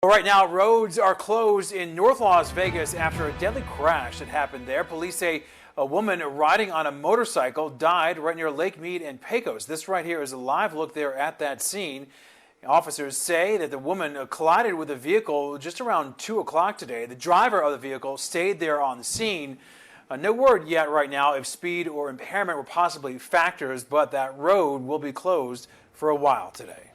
Right now, roads are closed in North Las Vegas after a deadly crash that happened there. Police say a woman riding on a motorcycle died right near Lake Mead and Pecos. This right here is a live look there at that scene. Officers say that the woman collided with a vehicle just around 2 o'clock today. The driver of the vehicle stayed there on the scene. No word yet right now if speed or impairment were possibly factors, but that road will be closed for a while today.